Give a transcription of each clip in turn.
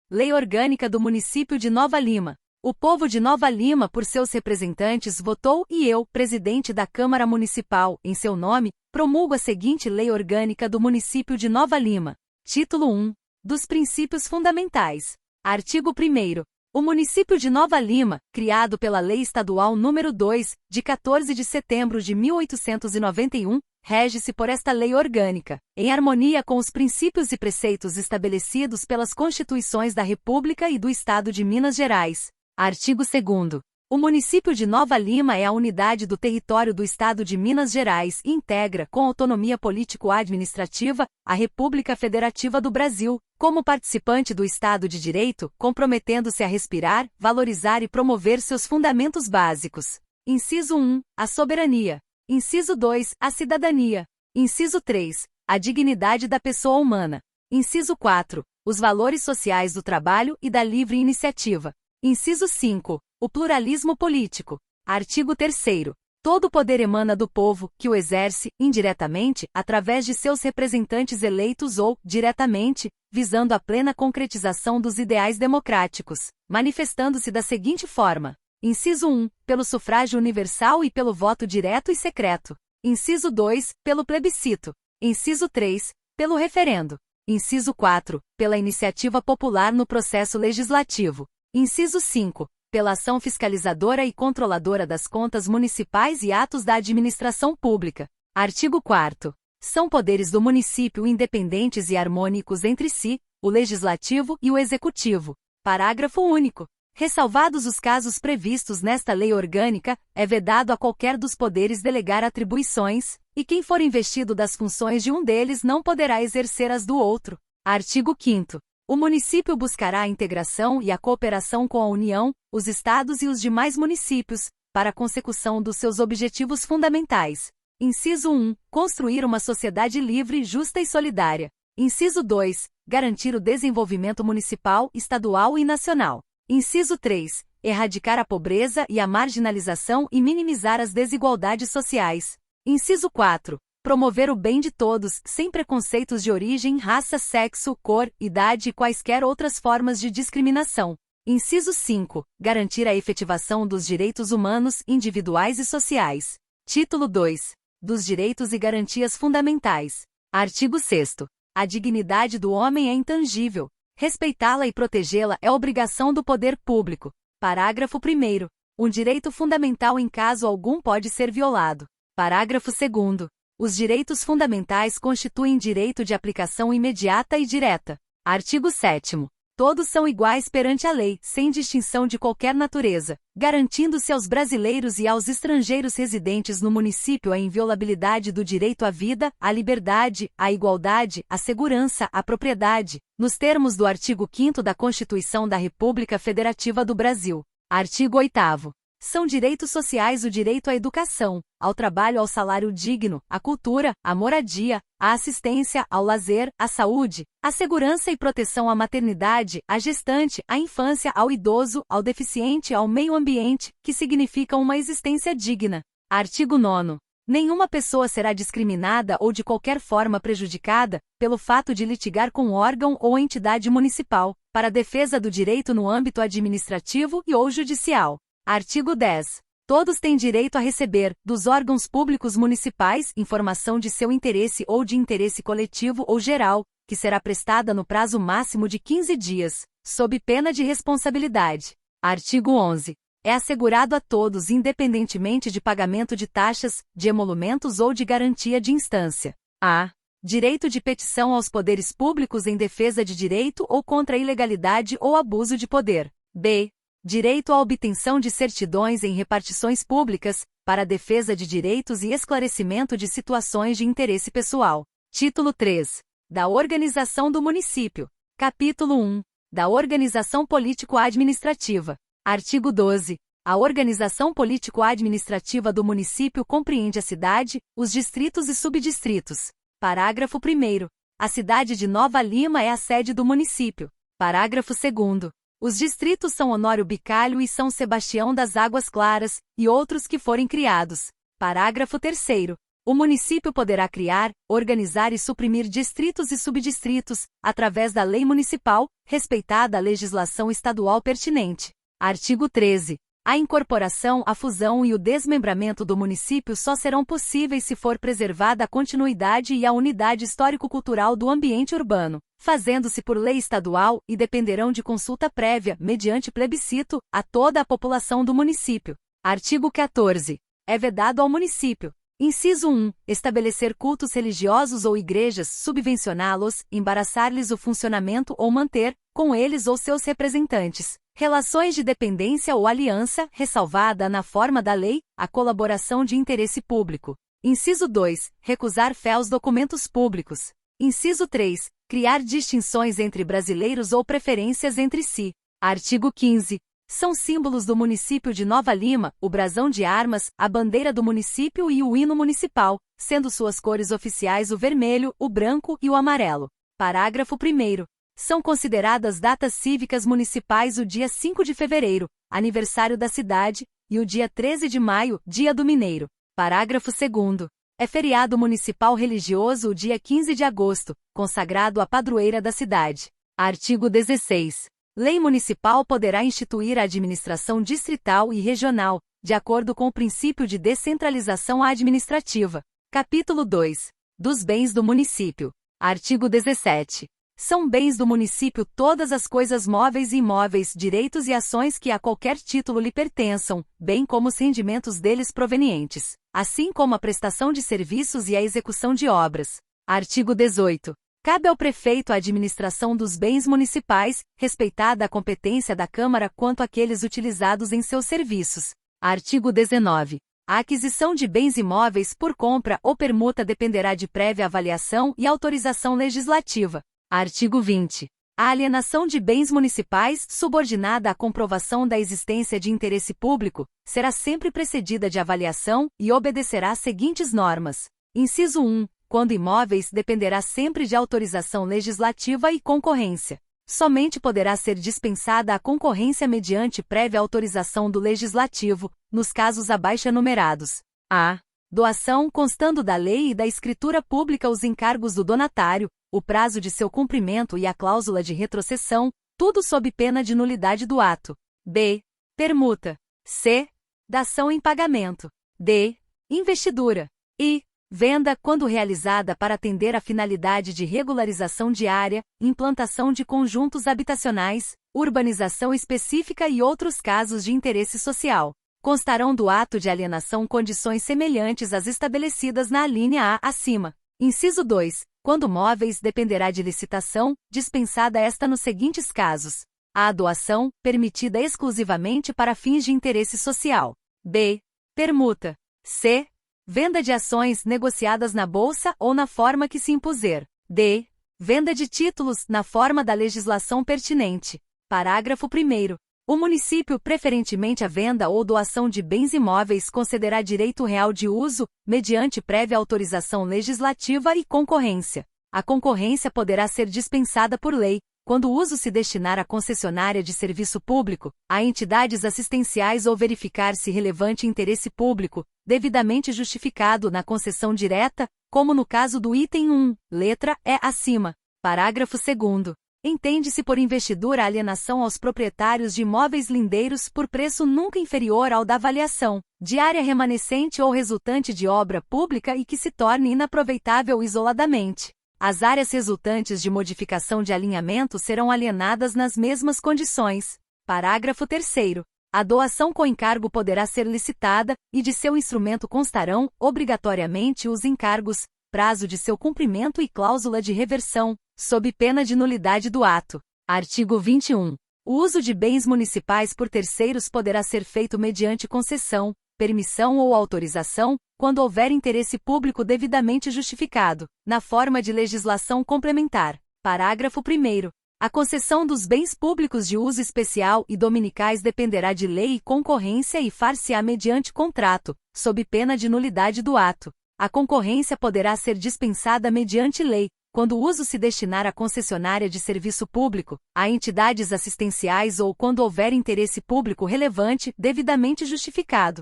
Lei Orgânica do Município de Nova Lima. O povo de Nova Lima, por seus representantes, votou e eu, presidente da Câmara Municipal, em seu nome, promulgo a seguinte Lei Orgânica do Município de Nova Lima. Título 1. Dos Princípios Fundamentais. Artigo 1º. O município de Nova Lima, criado pela Lei Estadual nº 2, de 14 de setembro de 1891, rege-se por esta lei orgânica, em harmonia com os princípios e preceitos estabelecidos pelas Constituições da República e do Estado de Minas Gerais. Artigo 2º. O município de Nova Lima é a unidade do território do Estado de Minas Gerais e integra, com autonomia político-administrativa, a República Federativa do Brasil, como participante do Estado de Direito, comprometendo-se a respirar, valorizar e promover seus fundamentos básicos. Inciso 1. A soberania. Inciso 2. A cidadania. Inciso 3. A dignidade da pessoa humana. Inciso 4. Os valores sociais do trabalho e da livre iniciativa. Inciso 5. O pluralismo político. Artigo 3º. Todo poder emana do povo, que o exerce, indiretamente, através de seus representantes eleitos ou, diretamente, visando a plena concretização dos ideais democráticos, manifestando-se da seguinte forma. Inciso 1. Pelo sufrágio universal e pelo voto direto e secreto. Inciso 2. Pelo plebiscito. Inciso 3. Pelo referendo. Inciso 4. Pela iniciativa popular no processo legislativo. Inciso 5. Pela ação fiscalizadora e controladora das contas municipais e atos da administração pública. Artigo 4º. São poderes do município independentes e harmônicos entre si, o legislativo e o executivo. Parágrafo único. Ressalvados os casos previstos nesta lei orgânica, é vedado a qualquer dos poderes delegar atribuições, e quem for investido das funções de um deles não poderá exercer as do outro. Artigo 5º. O município buscará a integração e a cooperação com a União, os estados e os demais municípios, para a consecução dos seus objetivos fundamentais. Inciso 1. Construir uma sociedade livre, justa e solidária. Inciso 2. Garantir o desenvolvimento municipal, estadual e nacional. Inciso 3. Erradicar a pobreza e a marginalização e minimizar as desigualdades sociais. Inciso 4. Promover o bem de todos, sem preconceitos de origem, raça, sexo, cor, idade e quaisquer outras formas de discriminação. Inciso 5. Garantir a efetivação dos direitos humanos, individuais e sociais. Título 2. Dos direitos e garantias fundamentais. Artigo 6º. A dignidade do homem é intangível. Respeitá-la e protegê-la é obrigação do poder público. Parágrafo 1º. Um direito fundamental em caso algum pode ser violado. Parágrafo 2º. Os direitos fundamentais constituem direito de aplicação imediata e direta. Artigo 7º. Todos são iguais perante a lei, sem distinção de qualquer natureza, garantindo-se aos brasileiros e aos estrangeiros residentes no município a inviolabilidade do direito à vida, à liberdade, à igualdade, à segurança, à propriedade, nos termos do artigo 5º da Constituição da República Federativa do Brasil. Artigo 8º. São direitos sociais o direito à educação, ao trabalho, ao salário digno, à cultura, à moradia, à assistência, ao lazer, à saúde, à segurança e proteção à maternidade, à gestante, à infância, ao idoso, ao deficiente, ao meio ambiente, que significam uma existência digna. Artigo 9º. Nenhuma pessoa será discriminada ou de qualquer forma prejudicada, pelo fato de litigar com órgão ou entidade municipal, para a defesa do direito no âmbito administrativo e ou judicial. Artigo 10. Todos têm direito a receber, dos órgãos públicos municipais, informação de seu interesse ou de interesse coletivo ou geral, que será prestada no prazo máximo de 15 dias, sob pena de responsabilidade. Artigo 11. É assegurado a todos, independentemente de pagamento de taxas, de emolumentos ou de garantia de instância. A. Direito de petição aos poderes públicos em defesa de direito ou contra a ilegalidade ou abuso de poder. B. Direito à obtenção de certidões em repartições públicas, para a defesa de direitos e esclarecimento de situações de interesse pessoal. Título 3. Da organização do município. Capítulo 1. Da organização político-administrativa. Artigo 12. A organização político-administrativa do município compreende a cidade, os distritos e subdistritos. Parágrafo 1º. A cidade de Nova Lima é a sede do município. Parágrafo 2º. Os distritos são Honório Bicalho e São Sebastião das Águas Claras, e outros que forem criados. Parágrafo 3º. O município poderá criar, organizar e suprimir distritos e subdistritos, através da lei municipal, respeitada a legislação estadual pertinente. Artigo 13. A incorporação, a fusão e o desmembramento do município só serão possíveis se for preservada a continuidade e a unidade histórico-cultural do ambiente urbano, fazendo-se por lei estadual e dependerão de consulta prévia, mediante plebiscito, a toda a população do município. Artigo 14. É vedado ao município: inciso 1. Estabelecer cultos religiosos ou igrejas, subvencioná-los, embaraçar-lhes o funcionamento ou manter, com eles ou seus representantes, relações de dependência ou aliança, ressalvada na forma da lei, a colaboração de interesse público. Inciso 2. Recusar fé aos documentos públicos. Inciso 3. Criar distinções entre brasileiros ou preferências entre si. Artigo 15. São símbolos do município de Nova Lima, o brasão de armas, a bandeira do município e o hino municipal, sendo suas cores oficiais o vermelho, o branco e o amarelo. Parágrafo 1º. São consideradas datas cívicas municipais o dia 5 de fevereiro, aniversário da cidade, e o dia 13 de maio, dia do mineiro. Parágrafo 2º. É feriado municipal religioso o dia 15 de agosto, consagrado à padroeira da cidade. Artigo 16. Lei municipal poderá instituir a administração distrital e regional, de acordo com o princípio de descentralização administrativa. Capítulo 2. Dos bens do município. Artigo 17. São bens do município todas as coisas móveis e imóveis, direitos e ações que a qualquer título lhe pertençam, bem como os rendimentos deles provenientes, assim como a prestação de serviços e a execução de obras. Artigo 18. Cabe ao prefeito a administração dos bens municipais, respeitada a competência da Câmara quanto àqueles utilizados em seus serviços. Artigo 19. A aquisição de bens imóveis por compra ou permuta dependerá de prévia avaliação e autorização legislativa. Artigo 20. A alienação de bens municipais, subordinada à comprovação da existência de interesse público, será sempre precedida de avaliação e obedecerá às seguintes normas. Inciso 1. Quando imóveis, dependerá sempre de autorização legislativa e concorrência. Somente poderá ser dispensada a concorrência mediante prévia autorização do Legislativo, nos casos abaixo enumerados. A. Doação, constando da lei e da escritura pública os encargos do donatário, o prazo de seu cumprimento e a cláusula de retrocessão, tudo sob pena de nulidade do ato. B. Permuta. C. Dação em pagamento. D. Investidura. I. Venda, quando realizada para atender a finalidade de regularização diária, implantação de conjuntos habitacionais, urbanização específica e outros casos de interesse social. Constarão do ato de alienação condições semelhantes às estabelecidas na alínea A acima. Inciso 2. Quando móveis, dependerá de licitação, dispensada esta nos seguintes casos: a doação, permitida exclusivamente para fins de interesse social. B. Permuta. C. Venda de ações negociadas na bolsa ou na forma que se impuser. D. Venda de títulos, na forma da legislação pertinente. Parágrafo 1º. O município, preferentemente a venda ou doação de bens imóveis, concederá direito real de uso, mediante prévia autorização legislativa e concorrência. A concorrência poderá ser dispensada por lei, quando o uso se destinar à concessionária de serviço público, a entidades assistenciais ou verificar-se relevante interesse público, devidamente justificado na concessão direta, como no caso do item 1, letra E acima. Parágrafo 2º. Entende-se por investidura a alienação aos proprietários de imóveis lindeiros por preço nunca inferior ao da avaliação, de área remanescente ou resultante de obra pública e que se torne inaproveitável isoladamente. As áreas resultantes de modificação de alinhamento serão alienadas nas mesmas condições. Parágrafo 3º. A doação com encargo poderá ser licitada, e de seu instrumento constarão, obrigatoriamente, os encargos, prazo de seu cumprimento e cláusula de reversão, sob pena de nulidade do ato. Artigo 21. O uso de bens municipais por terceiros poderá ser feito mediante concessão, permissão ou autorização, quando houver interesse público devidamente justificado, na forma de legislação complementar. Parágrafo 1º. A concessão dos bens públicos de uso especial e dominicais dependerá de lei e concorrência e far-se-á mediante contrato, sob pena de nulidade do ato. A concorrência poderá ser dispensada mediante lei, quando o uso se destinar à concessionária de serviço público, a entidades assistenciais ou quando houver interesse público relevante, devidamente justificado.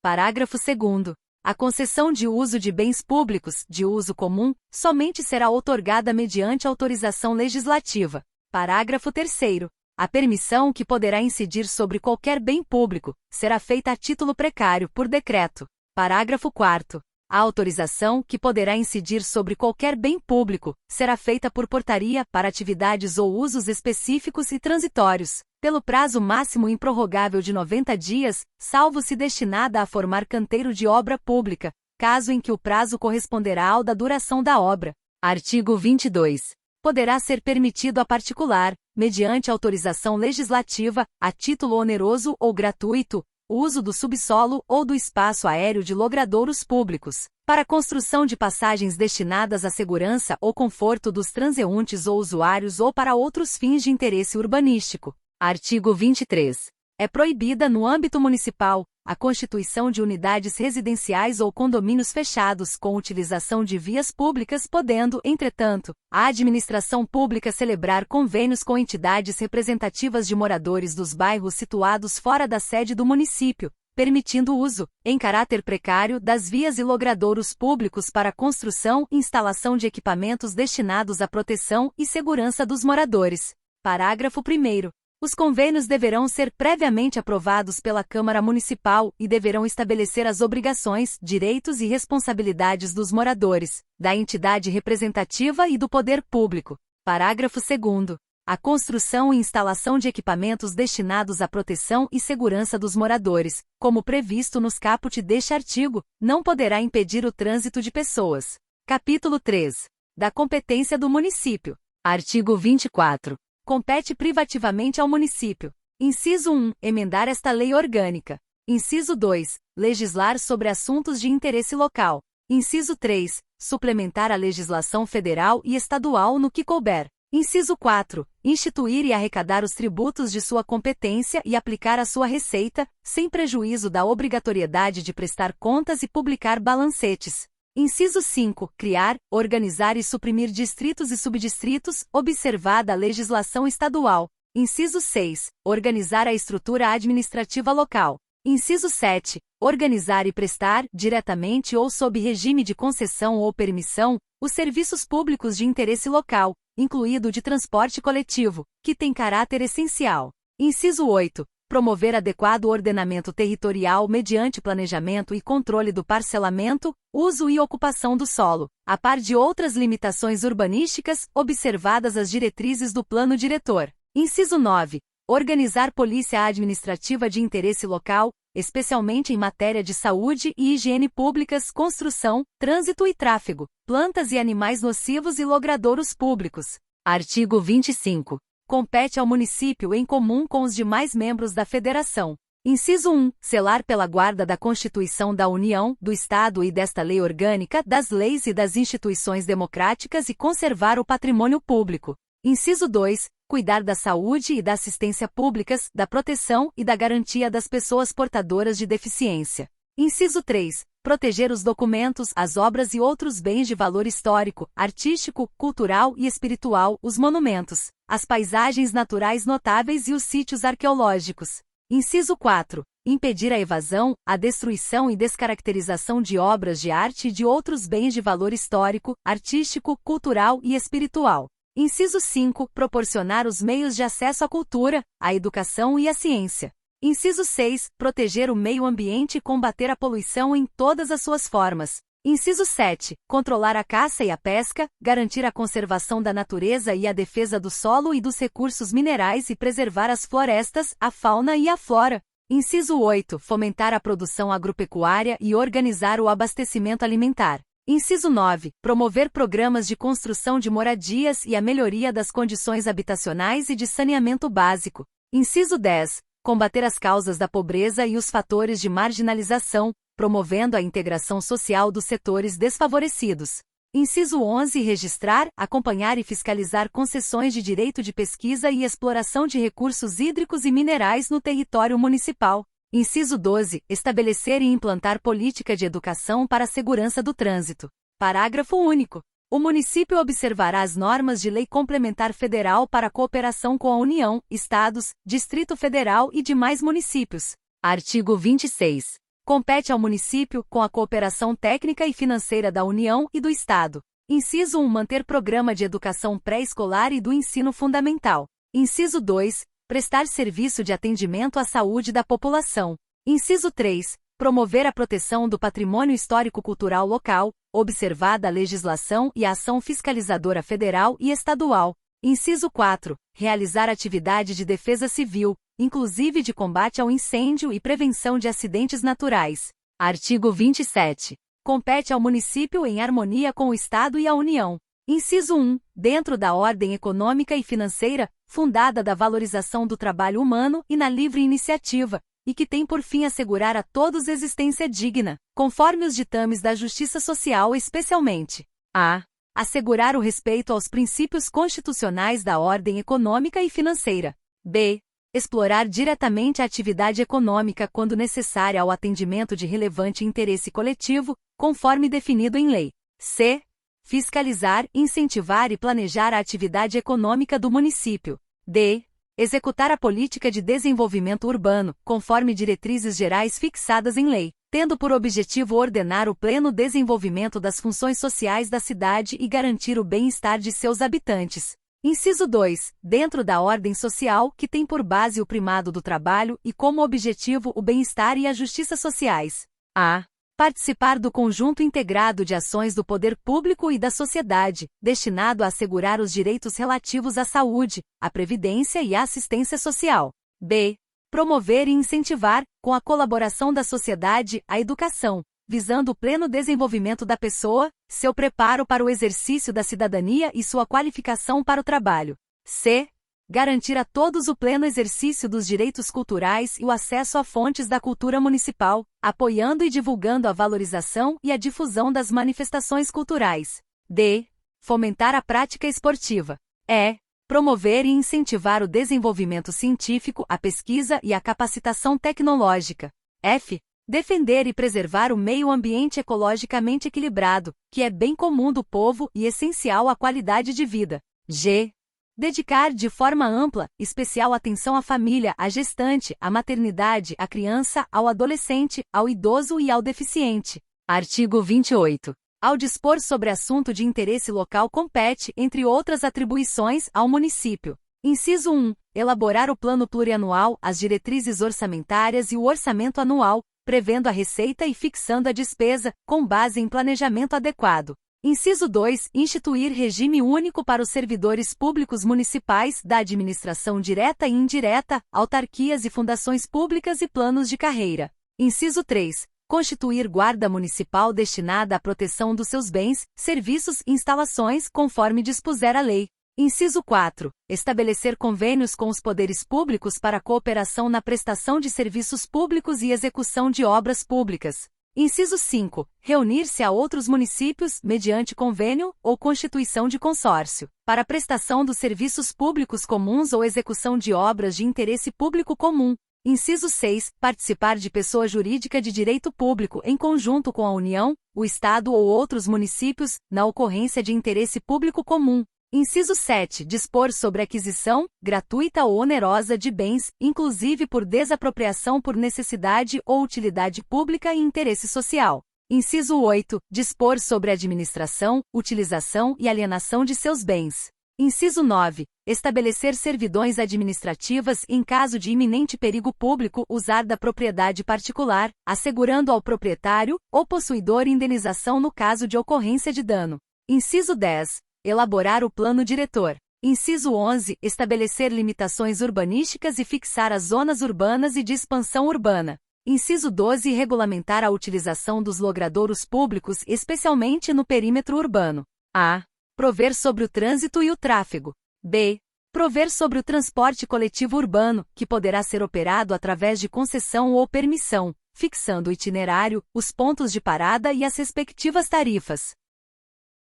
Parágrafo 2º. A concessão de uso de bens públicos, de uso comum, somente será outorgada mediante autorização legislativa. Parágrafo 3º. A permissão que poderá incidir sobre qualquer bem público, será feita a título precário, por decreto. Parágrafo 4º. A autorização que poderá incidir sobre qualquer bem público, será feita por portaria, para atividades ou usos específicos e transitórios, pelo prazo máximo improrrogável de 90 dias, salvo se destinada a formar canteiro de obra pública, caso em que o prazo corresponderá ao da duração da obra. Artigo 22. Poderá ser permitido a particular, mediante autorização legislativa, a título oneroso ou gratuito, o uso do subsolo ou do espaço aéreo de logradouros públicos, para construção de passagens destinadas à segurança ou conforto dos transeuntes ou usuários ou para outros fins de interesse urbanístico. Artigo 23. É proibida no âmbito municipal a constituição de unidades residenciais ou condomínios fechados com utilização de vias públicas, podendo, entretanto, a administração pública celebrar convênios com entidades representativas de moradores dos bairros situados fora da sede do município, permitindo o uso, em caráter precário, das vias e logradouros públicos para construção e instalação de equipamentos destinados à proteção e segurança dos moradores. Parágrafo 1º. Os convênios deverão ser previamente aprovados pela Câmara Municipal e deverão estabelecer as obrigações, direitos e responsabilidades dos moradores, da entidade representativa e do poder público. Parágrafo 2º. A construção e instalação de equipamentos destinados à proteção e segurança dos moradores, como previsto nos caput deste artigo, não poderá impedir o trânsito de pessoas. Capítulo 3. Da competência do município. Artigo 24. Compete privativamente ao município. Inciso 1. Emendar esta lei orgânica. Inciso 2. Legislar sobre assuntos de interesse local. Inciso 3. Suplementar a legislação federal e estadual no que couber. Inciso 4. Instituir e arrecadar os tributos de sua competência e aplicar a sua receita, sem prejuízo da obrigatoriedade de prestar contas e publicar balancetes. Inciso 5. Criar, organizar e suprimir distritos e subdistritos, observada a legislação estadual. Inciso 6. Organizar a estrutura administrativa local. Inciso 7. Organizar e prestar, diretamente ou sob regime de concessão ou permissão, os serviços públicos de interesse local, incluído o de transporte coletivo, que tem caráter essencial. Inciso 8. Promover adequado ordenamento territorial mediante planejamento e controle do parcelamento, uso e ocupação do solo, a par de outras limitações urbanísticas, observadas as diretrizes do plano diretor. Inciso 9. Organizar polícia administrativa de interesse local, especialmente em matéria de saúde e higiene públicas, construção, trânsito e tráfego, plantas e animais nocivos e logradouros públicos. Artigo 25. Compete ao município em comum com os demais membros da Federação. Inciso 1. Zelar pela guarda da Constituição da União, do Estado e desta lei orgânica, das leis e das instituições democráticas e conservar o patrimônio público. Inciso 2. Cuidar da saúde e da assistência públicas, da proteção e da garantia das pessoas portadoras de deficiência. Inciso 3. Proteger os documentos, as obras e outros bens de valor histórico, artístico, cultural e espiritual, os monumentos, as paisagens naturais notáveis e os sítios arqueológicos. Inciso 4. Impedir a evasão, a destruição e descaracterização de obras de arte e de outros bens de valor histórico, artístico, cultural e espiritual. Inciso 5. Proporcionar os meios de acesso à cultura, à educação e à ciência. Inciso 6. Proteger o meio ambiente e combater a poluição em todas as suas formas. Inciso 7. Controlar a caça e a pesca, garantir a conservação da natureza e a defesa do solo e dos recursos minerais e preservar as florestas, a fauna e a flora. Inciso 8. Fomentar a produção agropecuária e organizar o abastecimento alimentar. Inciso 9. Promover programas de construção de moradias e a melhoria das condições habitacionais e de saneamento básico. Inciso 10. Combater as causas da pobreza e os fatores de marginalização, promovendo a integração social dos setores desfavorecidos. Inciso 11. Registrar, acompanhar e fiscalizar concessões de direito de pesquisa e exploração de recursos hídricos e minerais no território municipal. Inciso 12. Estabelecer e implantar política de educação para a segurança do trânsito. Parágrafo único. O município observará as normas de lei complementar federal para a cooperação com a União, Estados, Distrito Federal e demais municípios. Artigo 26. Compete ao município, com a cooperação técnica e financeira da União e do Estado. Inciso 1. Manter programa de educação pré-escolar e do ensino fundamental. Inciso 2. Prestar serviço de atendimento à saúde da população. Inciso 3. Promover a proteção do patrimônio histórico-cultural local, observada a legislação e a ação fiscalizadora federal e estadual. Inciso 4. Realizar atividade de defesa civil, inclusive de combate ao incêndio e prevenção de acidentes naturais. Artigo 27. Compete ao município em harmonia com o Estado e a União. Inciso 1. Dentro da ordem econômica e financeira, fundada da valorização do trabalho humano e na livre iniciativa, e que tem por fim assegurar a todos existência digna, conforme os ditames da Justiça Social, especialmente a. Assegurar o respeito aos princípios constitucionais da ordem econômica e financeira. B. Explorar diretamente a atividade econômica quando necessária ao atendimento de relevante interesse coletivo, conforme definido em lei. C. Fiscalizar, incentivar e planejar a atividade econômica do município. D. Executar a política de desenvolvimento urbano, conforme diretrizes gerais fixadas em lei, tendo por objetivo ordenar o pleno desenvolvimento das funções sociais da cidade e garantir o bem-estar de seus habitantes. Inciso 2. Dentro da ordem social, que tem por base o primado do trabalho e como objetivo o bem-estar e a justiça sociais. A. Participar do conjunto integrado de ações do poder público e da sociedade, destinado a assegurar os direitos relativos à saúde, à previdência e à assistência social. B. Promover e incentivar, com a colaboração da sociedade, a educação, visando o pleno desenvolvimento da pessoa, seu preparo para o exercício da cidadania e sua qualificação para o trabalho. C. Garantir a todos o pleno exercício dos direitos culturais e o acesso a fontes da cultura municipal, apoiando e divulgando a valorização e a difusão das manifestações culturais. D. Fomentar a prática esportiva. E. Promover e incentivar o desenvolvimento científico, a pesquisa e a capacitação tecnológica. F. Defender e preservar o meio ambiente ecologicamente equilibrado, que é bem comum do povo e essencial à qualidade de vida. G. Dedicar de forma ampla, especial atenção à família, à gestante, à maternidade, à criança, ao adolescente, ao idoso e ao deficiente. Artigo 28. Ao dispor sobre assunto de interesse local compete, entre outras atribuições, ao município. Inciso 1. Elaborar o plano plurianual, as diretrizes orçamentárias e o orçamento anual, prevendo a receita e fixando a despesa, com base em planejamento adequado. Inciso 2. Instituir regime único para os servidores públicos municipais, da administração direta e indireta, autarquias e fundações públicas e planos de carreira. Inciso 3. Constituir guarda municipal destinada à proteção dos seus bens, serviços e instalações, conforme dispuser a lei. Inciso 4. Estabelecer convênios com os poderes públicos para cooperação na prestação de serviços públicos e execução de obras públicas. Inciso 5. Reunir-se a outros municípios, mediante convênio, ou constituição de consórcio, para a prestação dos serviços públicos comuns ou execução de obras de interesse público comum. Inciso 6. Participar de pessoa jurídica de direito público em conjunto com a União, o Estado ou outros municípios, na ocorrência de interesse público comum. Inciso 7. Dispor sobre aquisição, gratuita ou onerosa de bens, inclusive por desapropriação por necessidade ou utilidade pública e interesse social. Inciso 8. Dispor sobre a administração, utilização e alienação de seus bens. Inciso 9. Estabelecer servidões administrativas em caso de iminente perigo público, usar da propriedade particular, assegurando ao proprietário ou possuidor indenização no caso de ocorrência de dano. Inciso 10. Elaborar o plano diretor. Inciso 11. Estabelecer limitações urbanísticas e fixar as zonas urbanas e de expansão urbana. Inciso 12. Regulamentar a utilização dos logradouros públicos, especialmente no perímetro urbano. A. Prover sobre o trânsito e o tráfego. B. Prover sobre o transporte coletivo urbano, que poderá ser operado através de concessão ou permissão, fixando o itinerário, os pontos de parada e as respectivas tarifas.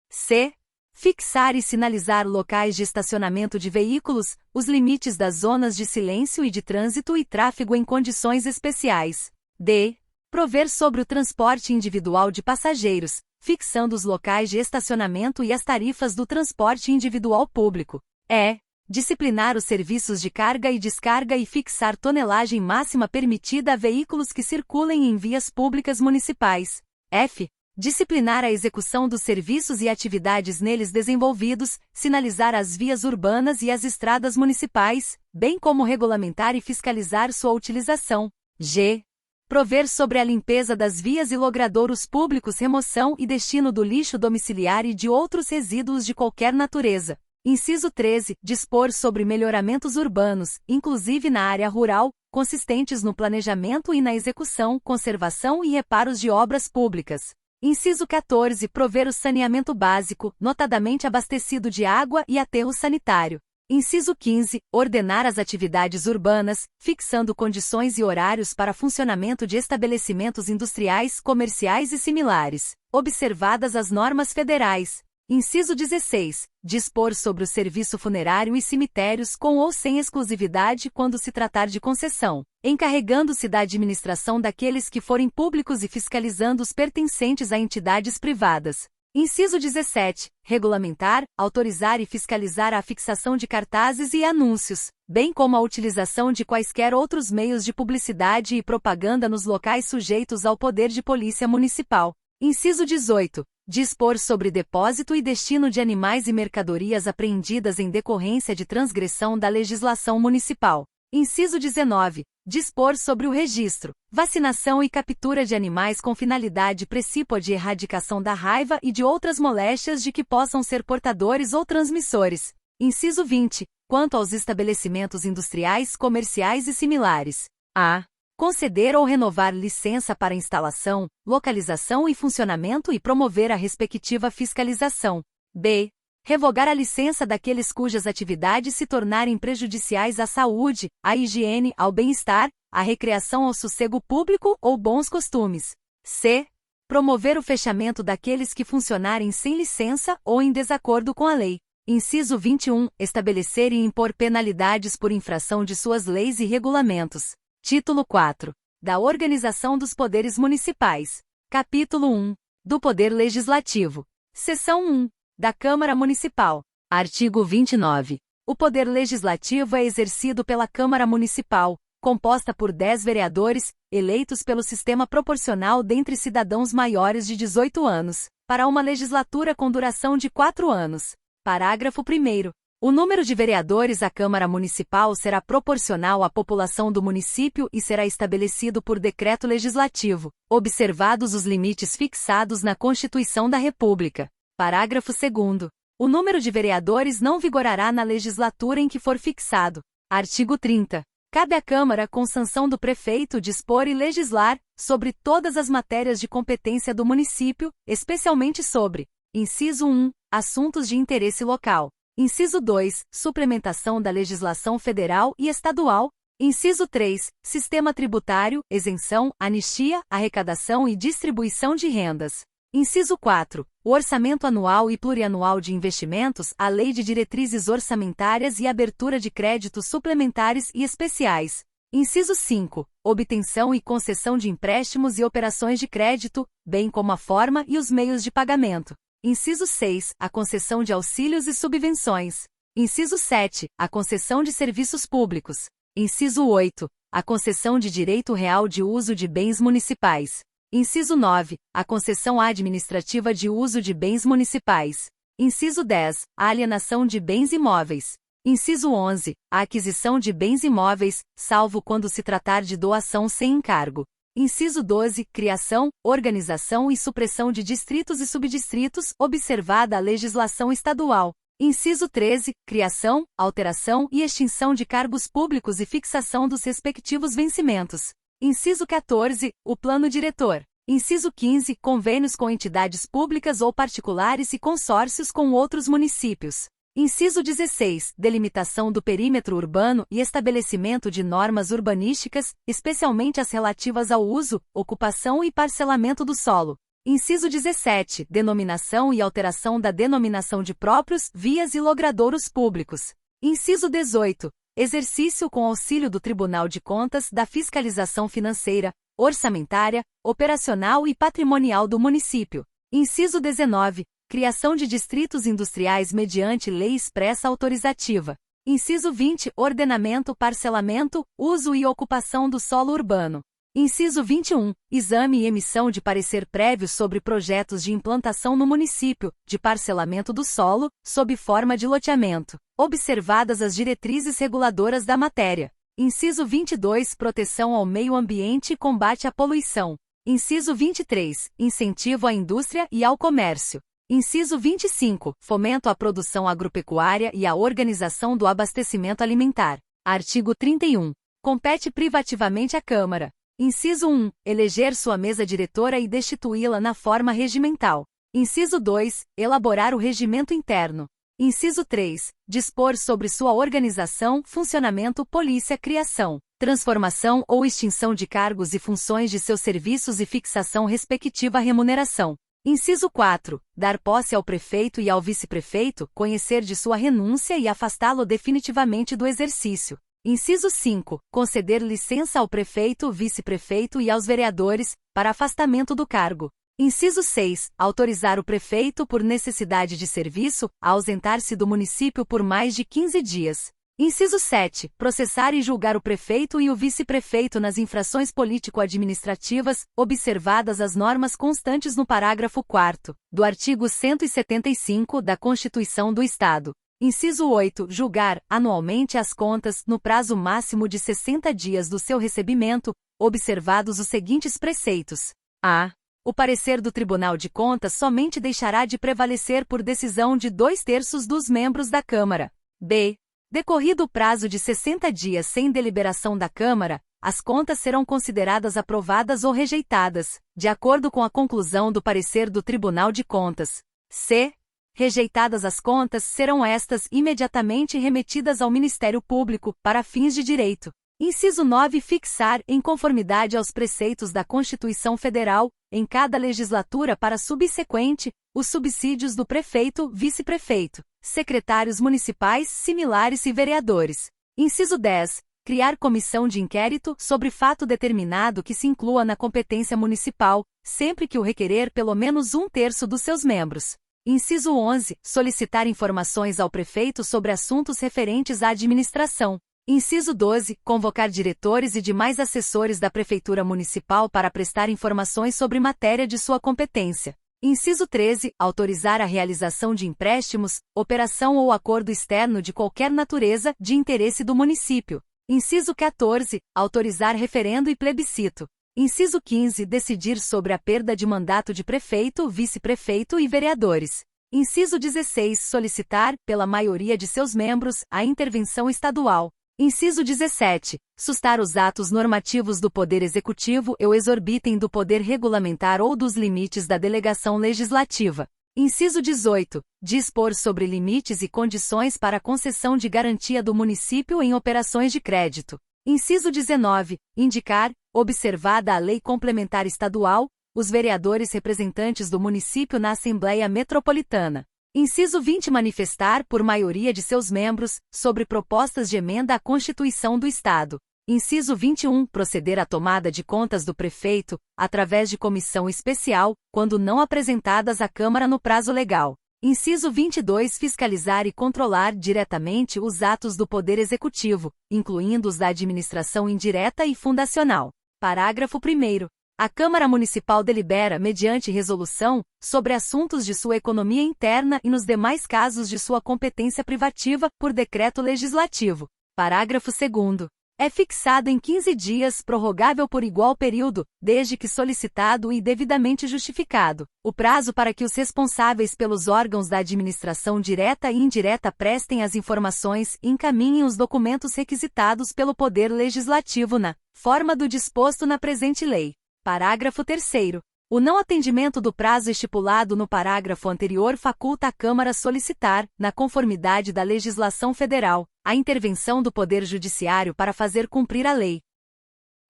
C. Fixar e sinalizar locais de estacionamento de veículos, os limites das zonas de silêncio e de trânsito e tráfego em condições especiais. D. Prover sobre o transporte individual de passageiros, fixando os locais de estacionamento e as tarifas do transporte individual público. E. Disciplinar os serviços de carga e descarga e fixar tonelagem máxima permitida a veículos que circulem em vias públicas municipais. F. Disciplinar a execução dos serviços e atividades neles desenvolvidos, sinalizar as vias urbanas e as estradas municipais, bem como regulamentar e fiscalizar sua utilização. G. Prover sobre a limpeza das vias e logradouros públicos, remoção e destino do lixo domiciliar e de outros resíduos de qualquer natureza. Inciso 13. Dispor sobre melhoramentos urbanos, inclusive na área rural, consistentes no planejamento e na execução, conservação e reparos de obras públicas. Inciso 14. Prover o saneamento básico, notadamente abastecido de água e aterro sanitário. Inciso 15. Ordenar as atividades urbanas, fixando condições e horários para funcionamento de estabelecimentos industriais, comerciais e similares, observadas as normas federais. Inciso 16. Dispor sobre o serviço funerário e cemitérios com ou sem exclusividade quando se tratar de concessão, encarregando-se da administração daqueles que forem públicos e fiscalizando os pertencentes a entidades privadas. Inciso 17. Regulamentar, autorizar e fiscalizar a fixação de cartazes e anúncios, bem como a utilização de quaisquer outros meios de publicidade e propaganda nos locais sujeitos ao poder de polícia municipal. Inciso 18. Dispor sobre depósito e destino de animais e mercadorias apreendidas em decorrência de transgressão da legislação municipal. Inciso 19. Dispor sobre o registro, vacinação e captura de animais com finalidade precípua de erradicação da raiva e de outras moléstias de que possam ser portadores ou transmissores. Inciso 20. Quanto aos estabelecimentos industriais, comerciais e similares. A. Conceder ou renovar licença para instalação, localização e funcionamento e promover a respectiva fiscalização. B. Revogar a licença daqueles cujas atividades se tornarem prejudiciais à saúde, à higiene, ao bem-estar, à recreação, ao sossego público ou bons costumes. C. Promover o fechamento daqueles que funcionarem sem licença ou em desacordo com a lei. Inciso 21. Estabelecer e impor penalidades por infração de suas leis e regulamentos. Título 4. Da Organização dos Poderes Municipais. Capítulo 1. Do Poder Legislativo. Seção 1. Da Câmara Municipal. Artigo 29. O Poder Legislativo é exercido pela Câmara Municipal, composta por 10 vereadores, eleitos pelo sistema proporcional dentre cidadãos maiores de 18 anos, para uma legislatura com duração de 4 anos. Parágrafo 1º. O número de vereadores à Câmara Municipal será proporcional à população do município e será estabelecido por decreto legislativo, observados os limites fixados na Constituição da República. Parágrafo 2º. O número de vereadores não vigorará na legislatura em que for fixado. Artigo 30. Cabe à Câmara, com sanção do prefeito, dispor e legislar sobre todas as matérias de competência do município, especialmente sobre: inciso 1. Assuntos de interesse local. Inciso 2. Suplementação da legislação federal e estadual. Inciso 3. Sistema tributário, isenção, anistia, arrecadação e distribuição de rendas. Inciso 4. O orçamento anual e plurianual de investimentos, a lei de diretrizes orçamentárias e abertura de créditos suplementares e especiais. Inciso 5. Obtenção e concessão de empréstimos e operações de crédito, bem como a forma e os meios de pagamento. Inciso 6. A concessão de auxílios e subvenções. Inciso 7. A concessão de serviços públicos. Inciso 8. A concessão de direito real de uso de bens municipais. Inciso 9. A concessão administrativa de uso de bens municipais. Inciso 10. A alienação de bens imóveis. Inciso 11. A aquisição de bens imóveis, salvo quando se tratar de doação sem encargo. Inciso 12. Criação, organização e supressão de distritos e subdistritos, observada a legislação estadual. Inciso 13. Criação, alteração e extinção de cargos públicos e fixação dos respectivos vencimentos. Inciso 14. O plano diretor. Inciso 15. Convênios com entidades públicas ou particulares e consórcios com outros municípios. Inciso 16. Delimitação do perímetro urbano e estabelecimento de normas urbanísticas, especialmente as relativas ao uso, ocupação e parcelamento do solo. Inciso 17. Denominação e alteração da denominação de próprios, vias e logradouros públicos. Inciso 18. Exercício com auxílio do Tribunal de Contas da fiscalização financeira, orçamentária, operacional e patrimonial do município. Inciso 19. Criação de distritos industriais mediante lei expressa autorizativa. Inciso 20. Ordenamento, parcelamento, uso e ocupação do solo urbano. Inciso 21. Exame e emissão de parecer prévio sobre projetos de implantação no município, de parcelamento do solo, sob forma de loteamento, observadas as diretrizes reguladoras da matéria. Inciso 22. Proteção ao meio ambiente e combate à poluição. Inciso 23. Incentivo à indústria e ao comércio. Inciso 25. Fomento à produção agropecuária e à organização do abastecimento alimentar. Artigo 31. Compete privativamente à Câmara. Inciso 1. Eleger sua mesa diretora e destituí-la na forma regimental. Inciso 2. Elaborar o regimento interno. Inciso 3. Dispor sobre sua organização, funcionamento, polícia, criação, transformação ou extinção de cargos e funções de seus serviços e fixação respectiva remuneração. Inciso 4. Dar posse ao prefeito e ao vice-prefeito, conhecer de sua renúncia e afastá-lo definitivamente do exercício. Inciso 5. Conceder licença ao prefeito, vice-prefeito e aos vereadores, para afastamento do cargo. Inciso 6. Autorizar o prefeito, por necessidade de serviço, a ausentar-se do município por mais de 15 dias. Inciso 7. Processar e julgar o prefeito e o vice-prefeito nas infrações político-administrativas, observadas as normas constantes no parágrafo 4º do artigo 175 da Constituição do Estado. Inciso 8. Julgar, anualmente as contas, no prazo máximo de 60 dias do seu recebimento, observados os seguintes preceitos. A. O parecer do Tribunal de Contas somente deixará de prevalecer por decisão de 2/3 dos membros da Câmara. B. Decorrido o prazo de 60 dias sem deliberação da Câmara, as contas serão consideradas aprovadas ou rejeitadas, de acordo com a conclusão do parecer do Tribunal de Contas. C. Rejeitadas as contas, serão estas imediatamente remetidas ao Ministério Público, para fins de direito. Inciso 9. Fixar, em conformidade aos preceitos da Constituição Federal, em cada legislatura para subsequente, os subsídios do prefeito, vice-prefeito, secretários municipais, similares e vereadores. Inciso 10. Criar comissão de inquérito sobre fato determinado que se inclua na competência municipal, sempre que o requerer pelo menos 1/3 dos seus membros. Inciso 11. Solicitar informações ao prefeito sobre assuntos referentes à administração. Inciso 12. Convocar diretores e demais assessores da Prefeitura Municipal para prestar informações sobre matéria de sua competência. Inciso 13. Autorizar a realização de empréstimos, operação ou acordo externo de qualquer natureza de interesse do município. Inciso 14. Autorizar referendo e plebiscito. Inciso 15. Decidir sobre a perda de mandato de prefeito, vice-prefeito e vereadores. Inciso 16. Solicitar, pela maioria de seus membros, a intervenção estadual. Inciso 17. Sustar os atos normativos do Poder Executivo ou exorbitem do Poder Regulamentar ou dos limites da delegação legislativa. Inciso 18. Dispor sobre limites e condições para a concessão de garantia do município em operações de crédito. Inciso 19. Indicar, observada a Lei Complementar Estadual, os vereadores representantes do município na Assembleia Metropolitana. Inciso 20. Manifestar, por maioria de seus membros, sobre propostas de emenda à Constituição do Estado. Inciso 21. Proceder à tomada de contas do prefeito, através de comissão especial, quando não apresentadas à Câmara no prazo legal. Inciso 22. Fiscalizar e controlar diretamente os atos do Poder Executivo, incluindo os da administração indireta e fundacional. Parágrafo 1º. A Câmara Municipal delibera mediante resolução sobre assuntos de sua economia interna e nos demais casos de sua competência privativa, por decreto legislativo. Parágrafo 2º. É fixado em 15 dias, prorrogável por igual período, desde que solicitado e devidamente justificado, o prazo para que os responsáveis pelos órgãos da administração direta e indireta prestem as informações e encaminhem os documentos requisitados pelo Poder Legislativo na forma do disposto na presente lei. Parágrafo 3º. O não atendimento do prazo estipulado no parágrafo anterior faculta a Câmara solicitar, na conformidade da legislação federal, a intervenção do Poder Judiciário para fazer cumprir a lei.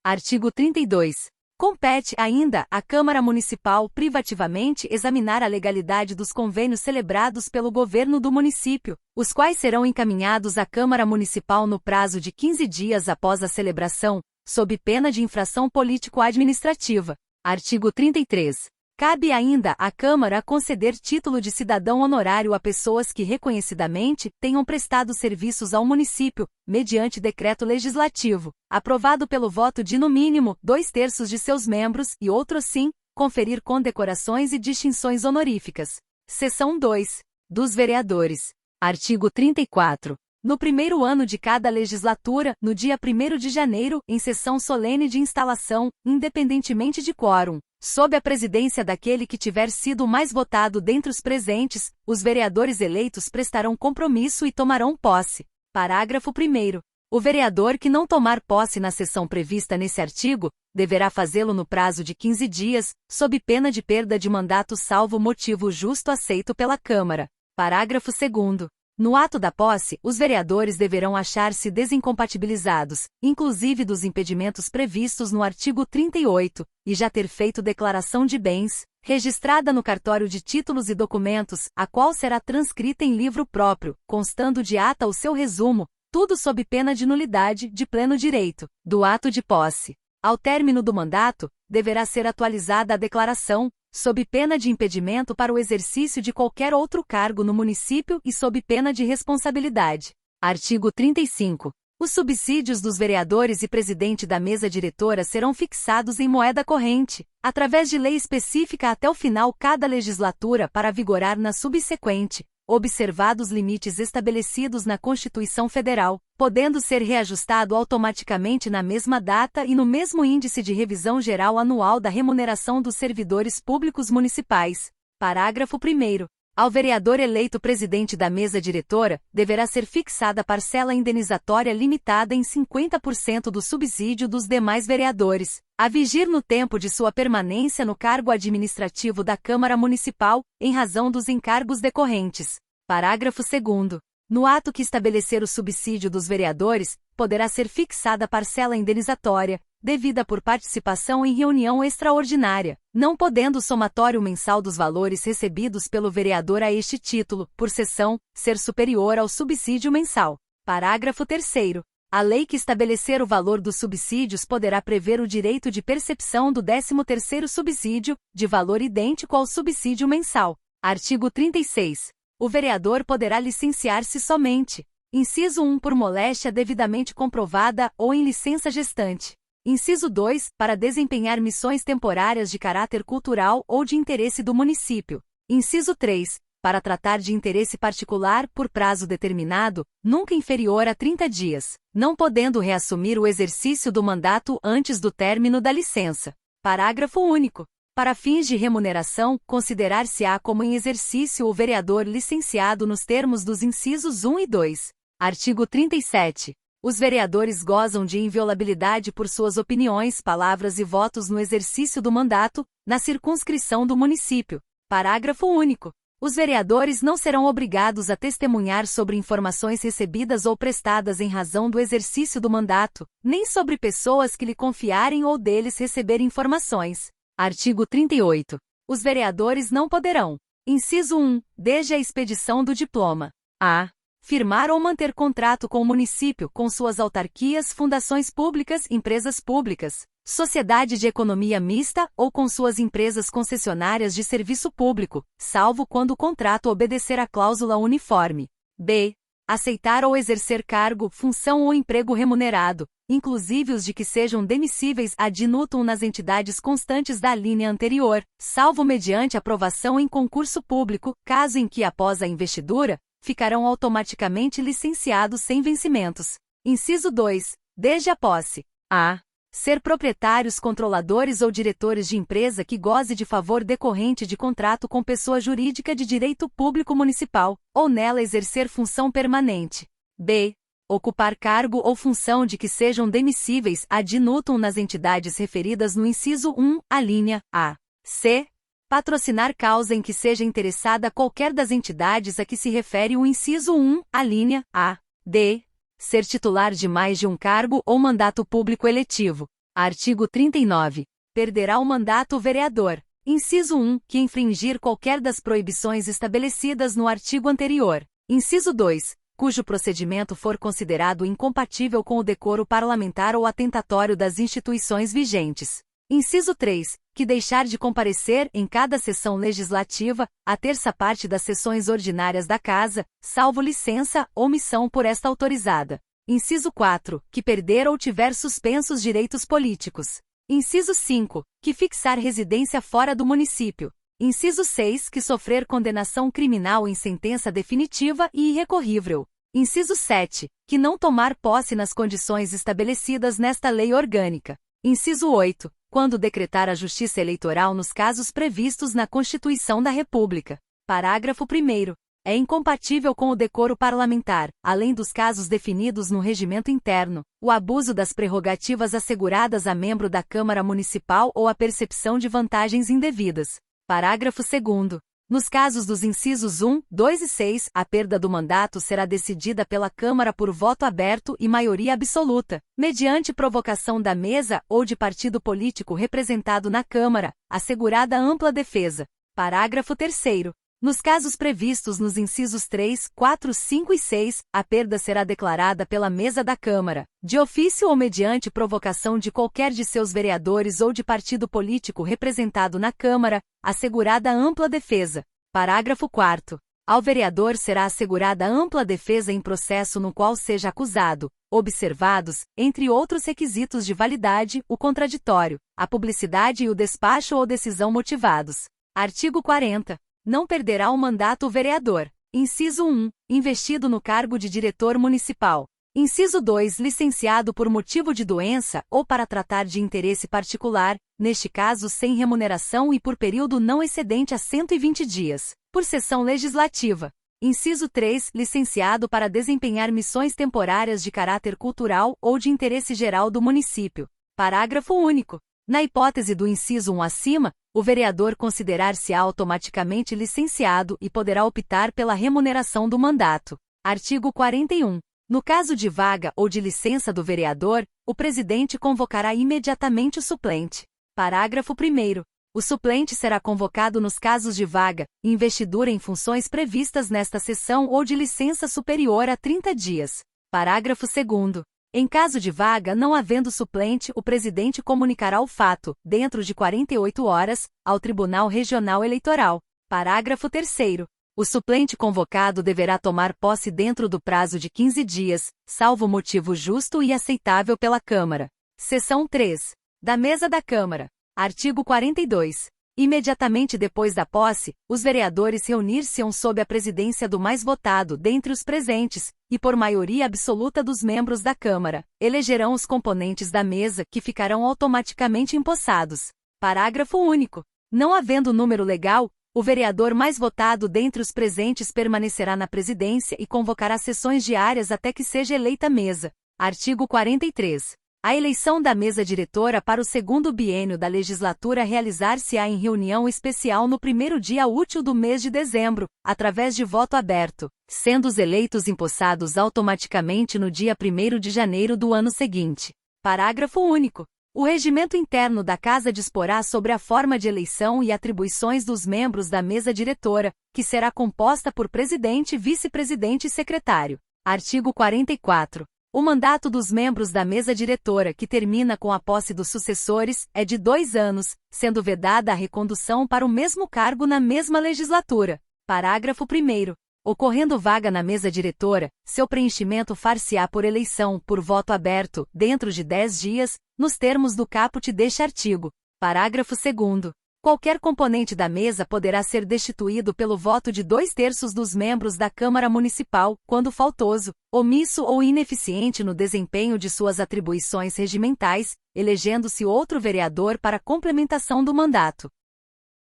Artigo 32. Compete ainda à Câmara Municipal privativamente examinar a legalidade dos convênios celebrados pelo governo do município, os quais serão encaminhados à Câmara Municipal no prazo de 15 dias após a celebração, sob pena de infração político-administrativa. Artigo 33. Cabe ainda à Câmara conceder título de cidadão honorário a pessoas que reconhecidamente tenham prestado serviços ao município, mediante decreto legislativo, aprovado pelo voto de no mínimo 2/3 de seus membros e outros sim, conferir condecorações e distinções honoríficas. Seção 2. Dos vereadores. Artigo 34. No primeiro ano de cada legislatura, no dia 1º de janeiro, em sessão solene de instalação, independentemente de quórum, sob a presidência daquele que tiver sido mais votado dentre os presentes, os vereadores eleitos prestarão compromisso e tomarão posse. Parágrafo 1º. O vereador que não tomar posse na sessão prevista nesse artigo, deverá fazê-lo no prazo de 15 dias, sob pena de perda de mandato salvo motivo justo aceito pela Câmara. Parágrafo 2º. No ato da posse, os vereadores deverão achar-se desincompatibilizados, inclusive dos impedimentos previstos no artigo 38, e já ter feito declaração de bens, registrada no cartório de títulos e documentos, a qual será transcrita em livro próprio, constando de ata o seu resumo, tudo sob pena de nulidade, de pleno direito, do ato de posse. Ao término do mandato, deverá ser atualizada a declaração, sob pena de impedimento para o exercício de qualquer outro cargo no município e sob pena de responsabilidade. Artigo 35. Os subsídios dos vereadores e presidente da mesa diretora serão fixados em moeda corrente, através de lei específica até o final cada legislatura para vigorar na subsequente, observados limites estabelecidos na Constituição Federal, podendo ser reajustado automaticamente na mesma data e no mesmo índice de revisão geral anual da remuneração dos servidores públicos municipais. Parágrafo 1º. Ao vereador eleito presidente da mesa diretora, deverá ser fixada parcela indenizatória limitada em 50% do subsídio dos demais vereadores, a vigir no tempo de sua permanência no cargo administrativo da Câmara Municipal, em razão dos encargos decorrentes. Parágrafo 2º. No ato que estabelecer o subsídio dos vereadores, poderá ser fixada parcela indenizatória, devida por participação em reunião extraordinária, não podendo o somatório mensal dos valores recebidos pelo vereador a este título, por sessão, ser superior ao subsídio mensal. Parágrafo 3º. A lei que estabelecer o valor dos subsídios poderá prever o direito de percepção do 13º subsídio, de valor idêntico ao subsídio mensal. Artigo 36. O vereador poderá licenciar-se somente. Inciso 1 por moléstia devidamente comprovada ou em licença gestante. Inciso 2, para desempenhar missões temporárias de caráter cultural ou de interesse do município. Inciso 3, para tratar de interesse particular por prazo determinado, nunca inferior a 30 dias, não podendo reassumir o exercício do mandato antes do término da licença. Parágrafo único. Para fins de remuneração, considerar-se-á como em exercício o vereador licenciado nos termos dos incisos 1 e 2. Artigo 37. Os vereadores gozam de inviolabilidade por suas opiniões, palavras e votos no exercício do mandato, na circunscrição do município. Parágrafo único. Os vereadores não serão obrigados a testemunhar sobre informações recebidas ou prestadas em razão do exercício do mandato, nem sobre pessoas que lhe confiarem ou deles receber informações. Artigo 38. Os vereadores não poderão: inciso 1, desde a expedição do diploma, a. firmar ou manter contrato com o município, com suas autarquias, fundações públicas, empresas públicas, sociedade de economia mista ou com suas empresas concessionárias de serviço público, salvo quando o contrato obedecer à cláusula uniforme. b. aceitar ou exercer cargo, função ou emprego remunerado, inclusive os de que sejam demissíveis ad nutum nas entidades constantes da linha anterior, salvo mediante aprovação em concurso público, caso em que após a investidura, ficarão automaticamente licenciados sem vencimentos. Inciso 2. Desde a posse. A. Ser proprietários, controladores ou diretores de empresa que goze de favor decorrente de contrato com pessoa jurídica de direito público municipal, ou nela exercer função permanente. B. Ocupar cargo ou função de que sejam demissíveis ad nutum nas entidades referidas no inciso 1, alínea A. C. Patrocinar causa em que seja interessada qualquer das entidades a que se refere o inciso 1, alínea A. D. Ser titular de mais de um cargo ou mandato público eletivo. Artigo 39. Perderá o mandato o vereador. Inciso 1, que infringir qualquer das proibições estabelecidas no artigo anterior. Inciso 2, cujo procedimento for considerado incompatível com o decoro parlamentar ou atentatório das instituições vigentes. Inciso 3. Que deixar de comparecer em cada sessão legislativa, a terça parte das sessões ordinárias da Casa, salvo licença ou missão por esta autorizada. Inciso 4. Que perder ou tiver suspensos direitos políticos. Inciso 5. Que fixar residência fora do município. Inciso 6. Que sofrer condenação criminal em sentença definitiva e irrecorrível. Inciso 7. Que não tomar posse nas condições estabelecidas nesta lei orgânica. Inciso 8. Quando decretar a Justiça Eleitoral nos casos previstos na Constituição da República. Parágrafo 1º. É incompatível com o decoro parlamentar, além dos casos definidos no regimento interno, o abuso das prerrogativas asseguradas a membro da Câmara Municipal ou a percepção de vantagens indevidas. Parágrafo 2º. Nos casos dos incisos 1, 2 e 6, a perda do mandato será decidida pela Câmara por voto aberto e maioria absoluta, mediante provocação da mesa ou de partido político representado na Câmara, assegurada ampla defesa. Parágrafo 3º. Nos casos previstos nos incisos 3, 4, 5 e 6, a perda será declarada pela mesa da Câmara, de ofício ou mediante provocação de qualquer de seus vereadores ou de partido político representado na Câmara, assegurada ampla defesa. Parágrafo 4º. Ao vereador será assegurada ampla defesa em processo no qual seja acusado, observados, entre outros requisitos de validade, o contraditório, a publicidade e o despacho ou decisão motivados. Artigo 40. Não perderá o mandato o vereador. Inciso 1. Investido no cargo de diretor municipal. Inciso 2. Licenciado por motivo de doença ou para tratar de interesse particular, neste caso sem remuneração e por período não excedente a 120 dias, por sessão legislativa. Inciso 3. Licenciado para desempenhar missões temporárias de caráter cultural ou de interesse geral do município. Parágrafo único. Na hipótese do inciso 1 acima, o vereador considerar-se automaticamente licenciado e poderá optar pela remuneração do mandato. Artigo 41. No caso de vaga ou de licença do vereador, o presidente convocará imediatamente o suplente. Parágrafo 1º. O suplente será convocado nos casos de vaga, investidura em funções previstas nesta seção ou de licença superior a 30 dias. Parágrafo 2º. Em caso de vaga não havendo suplente, o presidente comunicará o fato, dentro de 48 horas, ao Tribunal Regional Eleitoral. Parágrafo 3º. O suplente convocado deverá tomar posse dentro do prazo de 15 dias, salvo motivo justo e aceitável pela Câmara. Seção 3. Da Mesa da Câmara. Artigo 42. Imediatamente depois da posse, os vereadores reunir-se-ão sob a presidência do mais votado dentre os presentes, e por maioria absoluta dos membros da Câmara, elegerão os componentes da mesa que ficarão automaticamente empossados. Parágrafo único. Não havendo número legal, o vereador mais votado dentre os presentes permanecerá na presidência e convocará sessões diárias até que seja eleita a mesa. Artigo 43. A eleição da mesa diretora para o segundo biênio da legislatura realizar-se-á em reunião especial no primeiro dia útil do mês de dezembro, através de voto aberto, sendo os eleitos empossados automaticamente no dia 1º de janeiro do ano seguinte. Parágrafo único. O regimento interno da Casa disporá sobre a forma de eleição e atribuições dos membros da mesa diretora, que será composta por presidente, vice-presidente e secretário. Artigo 44. O mandato dos membros da mesa diretora, que termina com a posse dos sucessores, é de 2 anos, sendo vedada a recondução para o mesmo cargo na mesma legislatura. Parágrafo 1º. Ocorrendo vaga na mesa diretora, seu preenchimento far-se-á por eleição, por voto aberto, dentro de 10 dias, nos termos do caput deste artigo. Parágrafo 2º. Qualquer componente da mesa poderá ser destituído pelo voto de 2/3 dos membros da Câmara Municipal, quando faltoso, omisso ou ineficiente no desempenho de suas atribuições regimentais, elegendo-se outro vereador para complementação do mandato.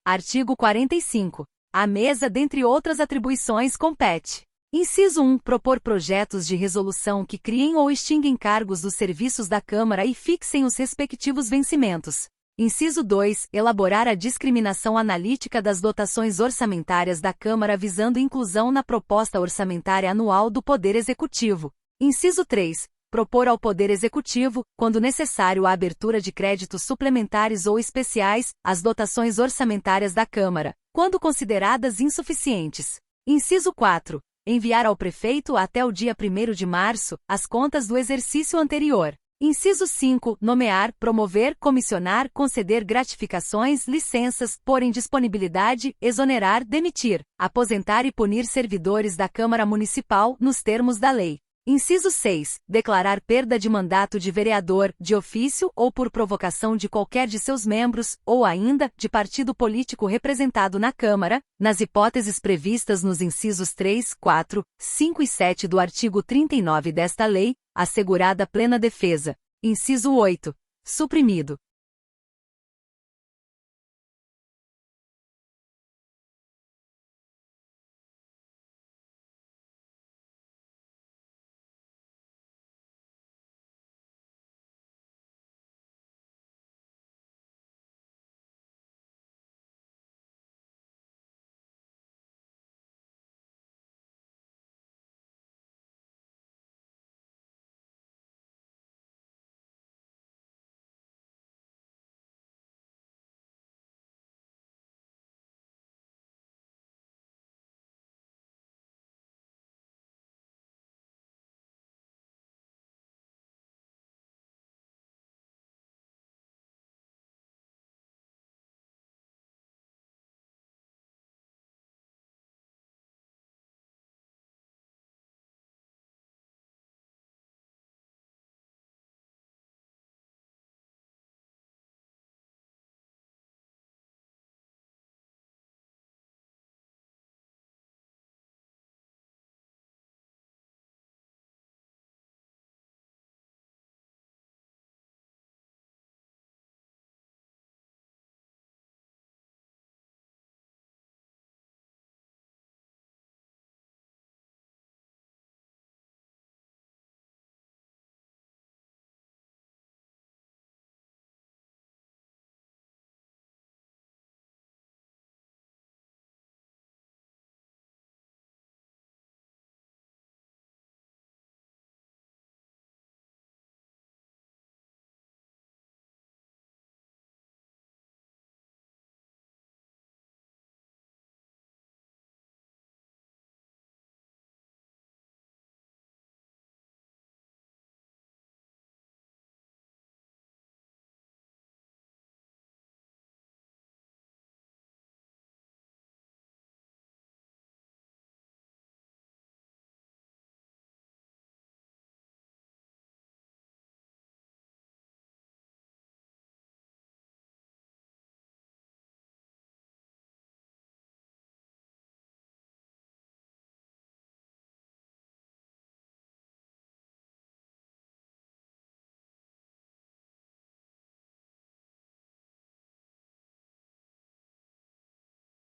Artigo 45. A mesa, dentre outras atribuições, compete: inciso 1. Propor projetos de resolução que criem ou extinguem cargos dos serviços da Câmara e fixem os respectivos vencimentos. Inciso 2. Elaborar a discriminação analítica das dotações orçamentárias da Câmara visando inclusão na proposta orçamentária anual do Poder Executivo. Inciso 3. Propor ao Poder Executivo, quando necessário a abertura de créditos suplementares ou especiais, às dotações orçamentárias da Câmara, quando consideradas insuficientes. Inciso 4. Enviar ao prefeito até o dia 1º de março as contas do exercício anterior. Inciso 5. Nomear, promover, comissionar, conceder gratificações, licenças, pôr em disponibilidade, exonerar, demitir, aposentar e punir servidores da Câmara Municipal, nos termos da lei. Inciso 6. Declarar perda de mandato de vereador, de ofício ou por provocação de qualquer de seus membros, ou ainda, de partido político representado na Câmara, nas hipóteses previstas nos incisos 3, 4, 5 e 7 do artigo 39 desta lei, assegurada plena defesa. Inciso 8. Suprimido.